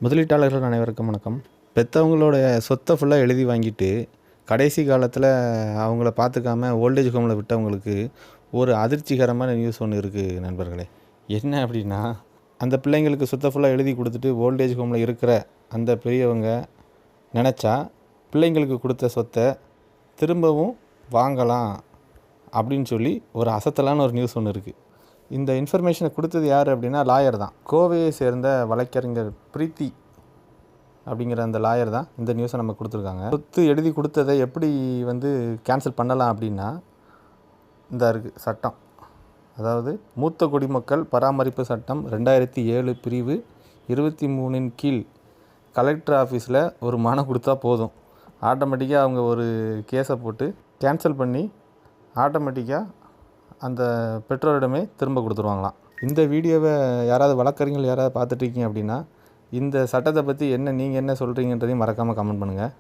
முதலீட்டாளர்கள் அனைவருக்கும் வணக்கம். பெற்றவங்களோட சொத்தை ஃபுல்லாக எழுதி வாங்கிட்டு கடைசி காலத்தில் அவங்கள பார்த்துக்காம ஓல்டேஜ் ஹோமில் விட்டவங்களுக்கு ஒரு அதிர்ச்சிகரமான நியூஸ் ஒன்று இருக்குது நண்பர்களே. என்ன அப்படின்னா, அந்த பிள்ளைங்களுக்கு சொத்தை ஃபுல்லாக எழுதி கொடுத்துட்டு ஓல்டேஜ் ஹோமில் இருக்கிற அந்த பெரியவங்க நினச்சா பிள்ளைங்களுக்கு கொடுத்த சொத்தை திரும்பவும் வாங்கலாம் அப்படின்னு சொல்லி ஒரு அசத்தலான ஒரு நியூஸ் ஒன்று இருக்குது. இந்த இன்ஃபர்மேஷனை கொடுத்தது யார் அப்படின்னா லாயர் தான். கோவையை சேர்ந்த வழக்கறிஞர் பிரீத்தி அப்படிங்கிற அந்த லாயர் தான் இந்த நியூஸை நம்ம கொடுத்துருக்காங்க. சொத்து எழுதி கொடுத்ததை எப்படி கேன்சல் பண்ணலாம் அப்படின்னா, இந்த இருக்குது சட்டம். அதாவது மூத்த குடிமக்கள் பராமரிப்பு சட்டம் 2007 பிரிவு 23 கீழ் கலெக்டர் ஆஃபீஸில் ஒரு மனு கொடுத்தா போதும். ஆட்டோமேட்டிக்காக அவங்க ஒரு கேஸை போட்டு கேன்சல் பண்ணி ஆட்டோமேட்டிக்காக அந்த பெற்றோரிடமே திரும்ப கொடுத்துருவாங்களாம். இந்த வீடியோவை யாராவது வழக்கறிஞர்கள் யாராவது பார்த்துட்ருக்கீங்க அப்படின்னா, இந்த சட்டத்தை பற்றி நீங்கள் என்ன சொல்கிறீங்கன்றதையும் மறக்காமல் கமெண்ட் பண்ணுங்கள்.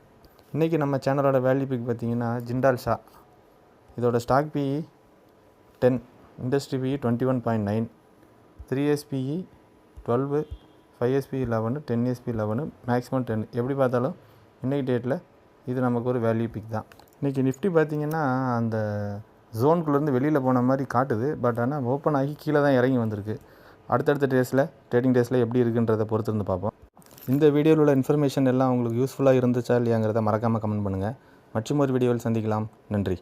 இன்றைக்கி நம்ம சேனலோட வேல்யூ பிக் பார்த்திங்கன்னா ஜிண்டால் ஷா. இதோட stock PE 10, industry PE 21.9, 3S PE 12, 5S PE 11, 10S PE 11, maximum 10. எப்படி பார்த்தாலும் இன்றைக்கி டேட்டில் இது நமக்கு ஒரு வேல்யூ பிக் தான். இன்றைக்கி நிஃப்டி பார்த்திங்கன்னா அந்த ஜோனுக்குள்ளேருந்து வெளியில் போன மாதிரி காட்டுது. பட் ஆனால் ஓப்பன் ஆகி கீழே தான் இறங்கி வந்திருக்கு. அடுத்தடுத்த ட்ரேடிங் டேஸில் எப்படி இருக்குன்றதை பொறுத்து இருந்து பார்ப்போம். இந்த வீடியோவில் உள்ள இன்ஃபர்மேஷன் எல்லாம் உங்களுக்கு யூஸ்ஃபுல்லாக இருந்துச்சா இல்லையாங்கிறத மறக்காமல் கமெண்ட் பண்ணுங்கள். மற்றும் ஒரு வீடியோவில் சந்திக்கலாம். நன்றி.